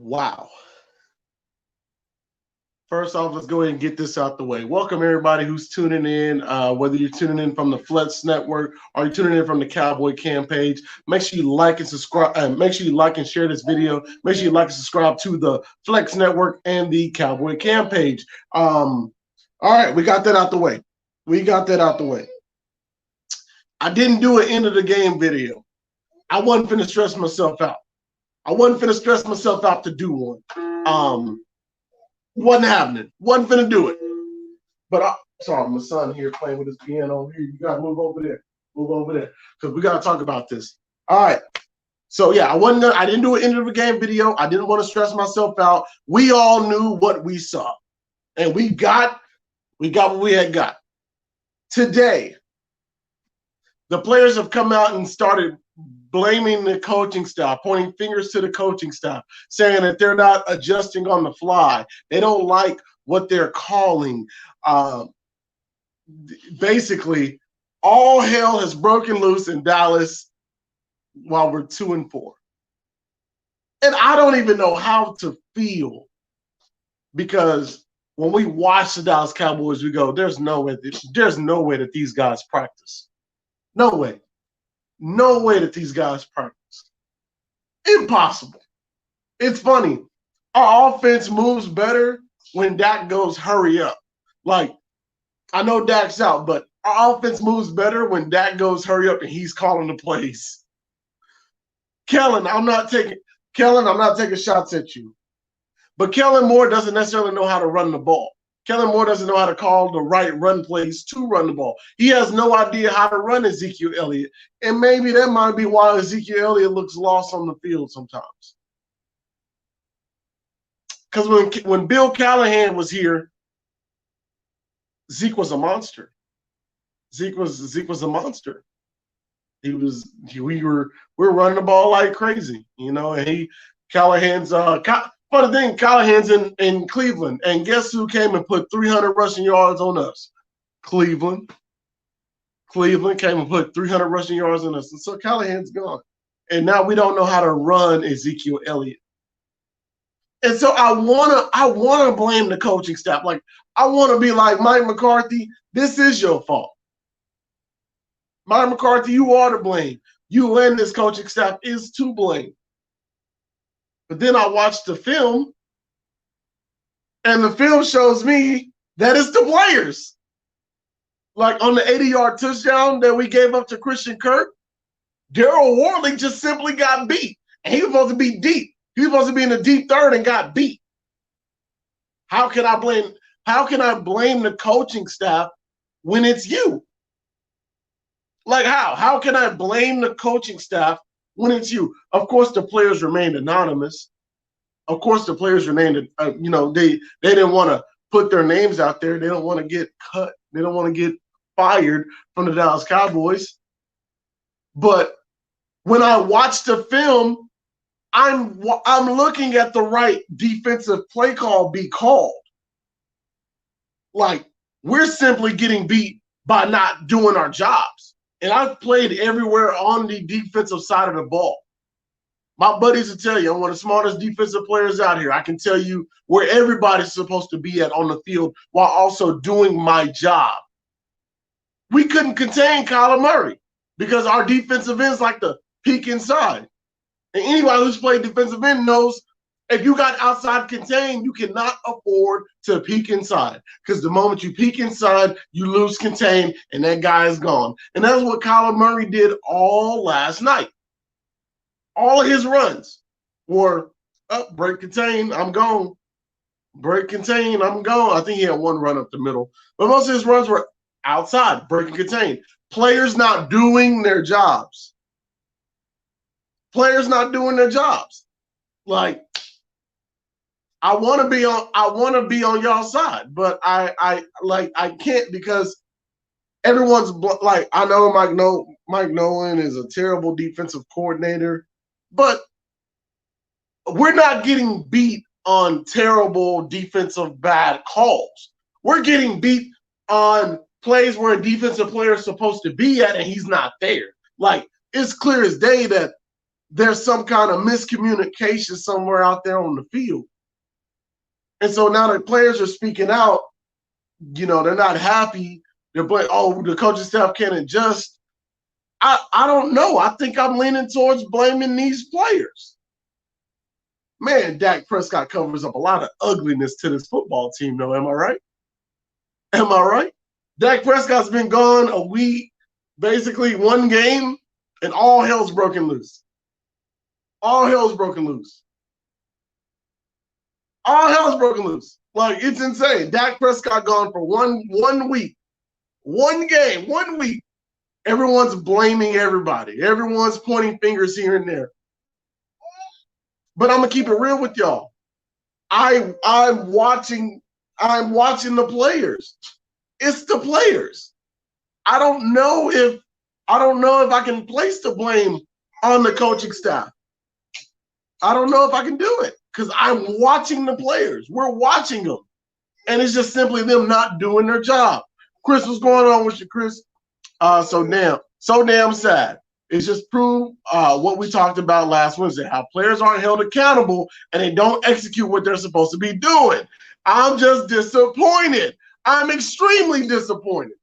Wow. First off, let's go ahead and get this out the way. Welcome everybody who's tuning in, whether you're tuning in from the Flex Network or you're tuning in from the Cowboy Cam page. Make sure you like and subscribe. Make sure you like and share this video. Make sure you like and subscribe to the Flex Network and the Cowboy Cam page. All right, we got that out the way. I didn't do an end of the game video. I wasn't finna stress myself out. To do one. Wasn't happening. Wasn't finna do it. But sorry, my son here playing with his piano. Here, you gotta move over there. Because we gotta talk about this. All right. So yeah, I didn't do an end of the game video. I didn't want to stress myself out. We all knew what we saw. And we got what we had got. Today, the players have come out and started blaming the coaching staff, pointing fingers to the coaching staff, saying that they're not adjusting on the fly. They don't like what they're calling. Basically, all hell has broken loose in Dallas while we're 2-4. And I don't even know how to feel, because when we watch the Dallas Cowboys, we go, there's no way that these guys practice. No way. No way that these guys practice. Impossible. It's funny. Our offense moves better when Dak goes, hurry up. Like, I know Dak's out, but our offense moves better when Dak goes, hurry up, and he's calling the plays. Kellen, I'm not taking shots at you. But Kellen Moore doesn't necessarily know how to run the ball. Kellen Moore doesn't know how to call the right run plays to run the ball. He has no idea how to run Ezekiel Elliott. And maybe that might be why Ezekiel Elliott looks lost on the field sometimes. Because when Bill Callahan was here, Zeke was a monster. Zeke was a monster. We're running the ball like crazy, and Callahan's funny thing, Callahan's in Cleveland, and guess who came and put 300 rushing yards on us? Cleveland came and put 300 rushing yards on us, and so Callahan's gone, and now we don't know how to run Ezekiel Elliott. And so I wanna blame the coaching staff. Like, I want to be like Mike McCarthy. This is your fault, Mike McCarthy. You are to blame. You and this coaching staff is to blame. But then I watched the film, and the film shows me that it's the players. Like on the 80-yard touchdown that we gave up to Christian Kirk, Darryl Worley just simply got beat. And he was supposed to be deep. He was supposed to be in the deep third and got beat. How can I blame the coaching staff when it's you? Like how? How can I blame the coaching staff when it's you? Of course, the players remained anonymous. Of course, the players remained, they didn't want to put their names out there. They don't want to get cut. They don't want to get fired from the Dallas Cowboys. But when I watch the film, I'm looking at the right defensive play call be called. Like, we're simply getting beat by not doing our jobs. And I've played everywhere on the defensive side of the ball. My buddies will tell you, I'm one of the smartest defensive players out here. I can tell you where everybody's supposed to be at on the field while also doing my job. We couldn't contain Kyler Murray because our defensive ends like to peek inside. And anybody who's played defensive end knows if you got outside contain, you cannot afford to peek inside, because the moment you peek inside, you lose contain, and that guy is gone. And that's what Kyler Murray did all last night. All of his runs were up, break, contain, I'm gone. Break, contain, I'm gone. I think he had one run up the middle. But most of his runs were outside, break and contain. Players not doing their jobs. Like, I want to be on y'all's side, but I can't, because everyone's like, I know Mike Nolan is a terrible defensive coordinator, but we're not getting beat on terrible defensive bad calls. We're getting beat on plays where a defensive player is supposed to be at and he's not there. Like, it's clear as day that there's some kind of miscommunication somewhere out there on the field. And so now the players are speaking out. You know, they're not happy. They're the coaching staff can't adjust. I don't know. I think I'm leaning towards blaming these players. Man, Dak Prescott covers up a lot of ugliness to this football team, though. Am I right? Am I right? Dak Prescott's been gone a week, basically one game, and all hell's broken loose. All hell's broken loose. All hell's broken loose. Like, it's insane. Dak Prescott gone for one week, one game, 1 week. Everyone's blaming everybody. Everyone's pointing fingers here and there. But I'm gonna keep it real with y'all. I'm watching the players. It's the players. I don't know if I can place the blame on the coaching staff. I don't know if I can do it because I'm watching the players. We're watching them. And it's just simply them not doing their job. Chris, what's going on with you, Chris? So damn sad. It's just proved what we talked about last Wednesday, how players aren't held accountable and they don't execute what they're supposed to be doing. I'm just disappointed. I'm extremely disappointed.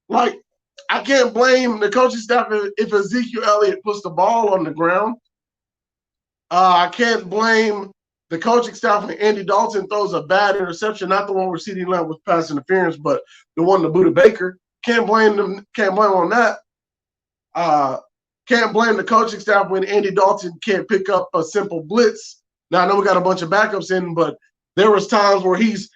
Like, I can't blame the coaching staff if Ezekiel Elliott puts the ball on the ground. I can't blame the coaching staff when Andy Dalton throws a bad interception, not the one where CeeDee Lamb was pass interference, but the one to Buda Baker. Can't blame them. Can't blame on that. Can't blame the coaching staff when Andy Dalton can't pick up a simple blitz. Now I know we got a bunch of backups in, but there was times where he's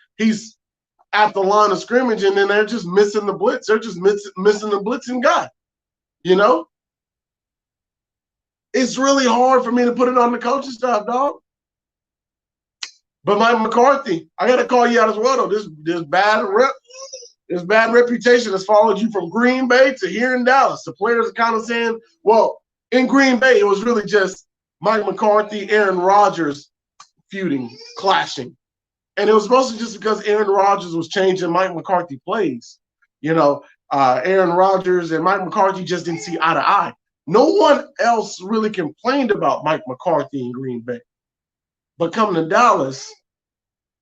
at the line of scrimmage and then they're just missing the blitz. They're just missing the blitzing guy. You know, it's really hard for me to put it on the coaching staff, dog. But Mike McCarthy, I got to call you out as well, though. This bad reputation has followed you from Green Bay to here in Dallas. The players are kind of saying, well, in Green Bay, it was really just Mike McCarthy, Aaron Rodgers feuding, clashing. And it was mostly just because Aaron Rodgers was changing Mike McCarthy plays. You know, Aaron Rodgers and Mike McCarthy just didn't see eye to eye. No one else really complained about Mike McCarthy in Green Bay. But coming to Dallas,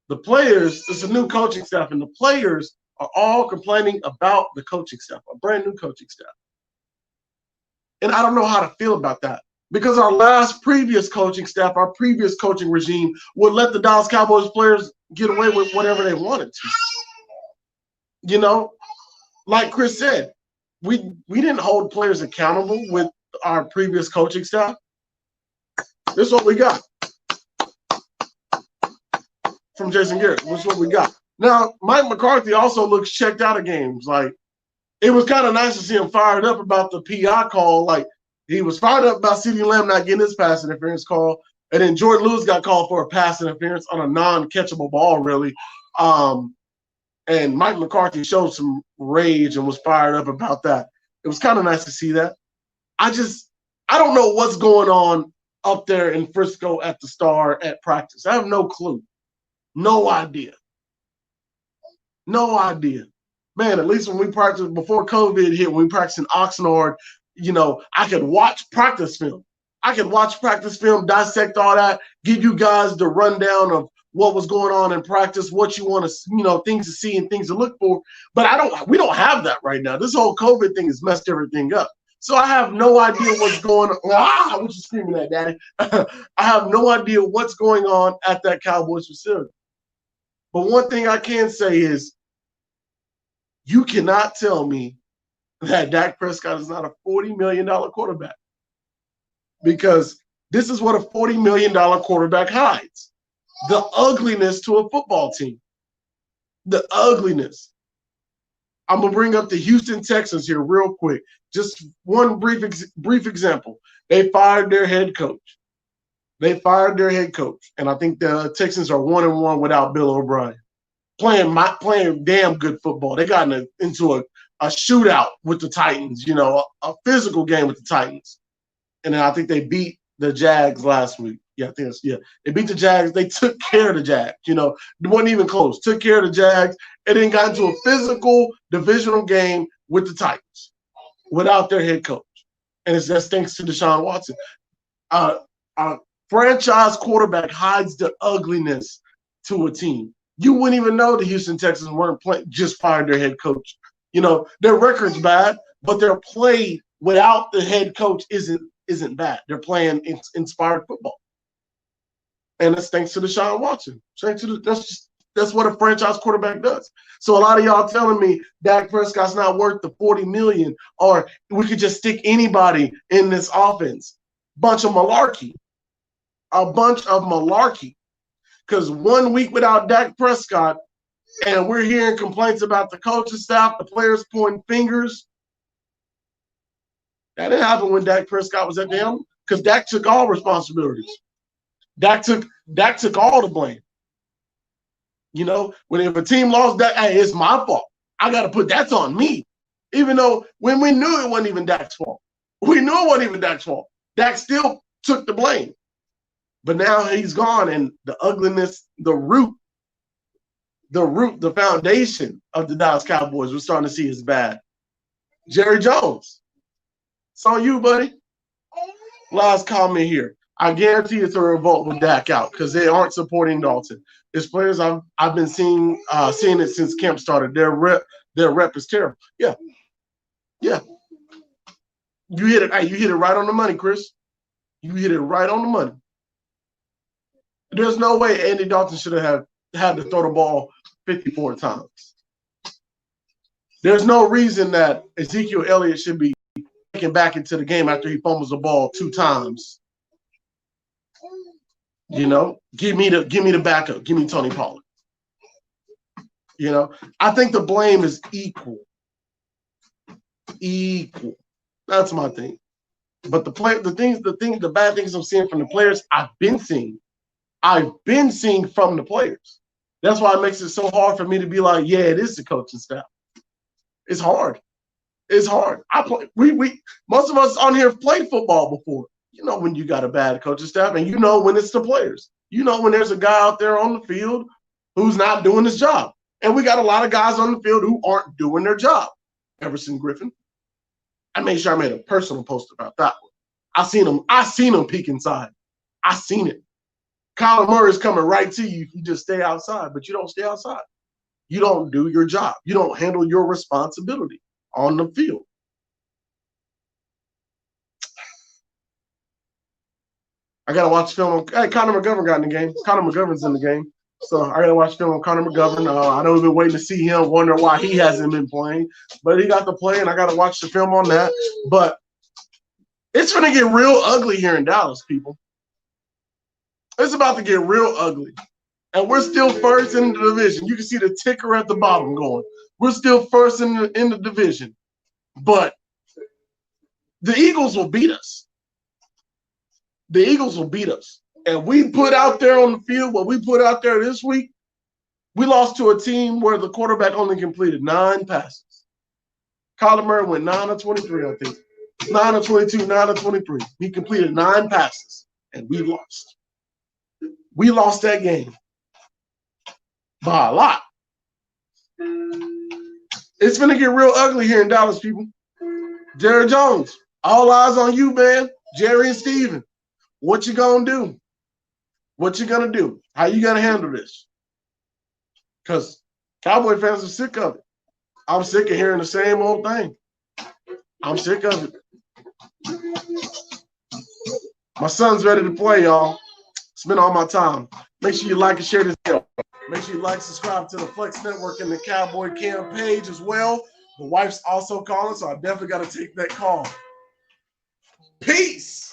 the players, it's a new coaching staff, and the players are all complaining about the coaching staff, a brand new coaching staff. And I don't know how to feel about that because our previous coaching staff, our previous coaching regime would let the Dallas Cowboys players get away with whatever they wanted to. You know, like Chris said, we didn't hold players accountable with our previous coaching staff. This is what we got from Jason Garrett. This is what we got. Now, Mike McCarthy also looks checked out of games. Like, it was kind of nice to see him fired up about the PI call. Like, he was fired up about CeeDee Lamb not getting his pass interference call. And then Jordan Lewis got called for a pass interference on a non-catchable ball, really. And Mike McCarthy showed some rage and was fired up about that. It was kind of nice to see that. I don't know what's going on up there in Frisco at the Star at practice. I have no clue. No idea. No idea. Man, at least when we practiced before COVID hit, when we practiced in Oxnard, you know, I could watch practice film. Dissect all that, give you guys the rundown of what was going on in practice, what you want to, you know, things to see and things to look for. But we don't have that right now. This whole COVID thing has messed everything up. So I have no idea what's going on. What you screaming at, Daddy? I have no idea what's going on at that Cowboys facility. But one thing I can say is you cannot tell me that Dak Prescott is not a $40 million quarterback, because this is what a $40 million quarterback hides. The ugliness to a football team. The ugliness. I'm going to bring up the Houston Texans here real quick. Just one brief example. They fired their head coach. And I think the Texans are 1-1 without Bill O'Brien. Playing damn good football. They got into a shootout with the Titans, you know, a physical game with the Titans. And then I think they beat the Jags last week. Yeah, I think they beat the Jags. They took care of the Jags, you know. It wasn't even close. Took care of the Jags and then got into a physical divisional game with the Titans without their head coach. And it's just thanks to Deshaun Watson. A franchise quarterback hides the ugliness to a team. You wouldn't even know the Houston Texans weren't playing, just fired their head coach. Their record's bad, but their play without the head coach isn't bad. They're playing inspired football. And it's thanks to Deshaun Watson. That's what a franchise quarterback does. So a lot of y'all telling me Dak Prescott's not worth the $40 million, or we could just stick anybody in this offense. Bunch of malarkey. A bunch of malarkey. Because 1 week without Dak Prescott, and we're hearing complaints about the coaching staff, the players pointing fingers. That didn't happen when Dak Prescott was at the helm, because Dak took all responsibilities. Dak took all the blame. If a team lost, that, hey, it's my fault. I got to put that on me. Even though when we knew it wasn't even Dak's fault. We knew it wasn't even Dak's fault. Dak still took the blame. But now he's gone, and the ugliness, the foundation of the Dallas Cowboys, we're starting to see is bad. Jerry Jones. It's on you, buddy. Last comment here. I guarantee it's a revolt with Dak out because they aren't supporting Dalton. It's players I've been seeing it since camp started. Their rep is terrible. Yeah. You hit it. Hey, you hit it right on the money, Chris. You hit it right on the money. There's no way Andy Dalton should have had to throw the ball 54 times. There's no reason that Ezekiel Elliott should be taken back into the game after he fumbles the ball 2 times. Give me the backup. Give me Tony Pollard. I think the blame is equal. Equal. That's my thing. But the bad things I'm seeing from the players, I've been seeing from the players. That's why it makes it so hard for me to be like, yeah, it is the coaching staff. It's hard. It's hard. Most of us on here have played football before. When you got a bad coaching staff, and when it's the players. When there's a guy out there on the field who's not doing his job. And we got a lot of guys on the field who aren't doing their job. Everson Griffin. I made sure I made a personal post about that one. I seen him peek inside. I seen it. Kyler Murray's coming right to you if you just stay outside, but you don't stay outside. You don't do your job. You don't handle your responsibility on the field. I got to watch film. Hey, Connor McGovern got in the game. Connor McGovern's in the game. So I got to watch film on Connor McGovern. I know we've been waiting to see him, wonder why he hasn't been playing. But he got to play, and I got to watch the film on that. But it's going to get real ugly here in Dallas, people. It's about to get real ugly. And we're still first in the division. You can see the ticker at the bottom going. We're still first in the division. But the Eagles will beat us. The Eagles will beat us. And we put out there on the field what we put out there this week. We lost to a team where the quarterback only completed 9 passes. Kyler Murray went 9 of 23, I think. 9 of 22, 9 of 23. He completed 9 passes, and we lost. We lost that game by a lot. It's going to get real ugly here in Dallas, people. Jerry Jones, all eyes on you, man. Jerry and Steven. What you going to do? What you going to do? How you going to handle this? Because Cowboy fans are sick of it. I'm sick of hearing the same old thing. I'm sick of it. My son's ready to play, y'all. Spend all my time. Make sure you like and share this video. Make sure you like, subscribe to the Flex Network and the Cowboy Cam page as well. The wife's also calling, so I definitely got to take that call. Peace.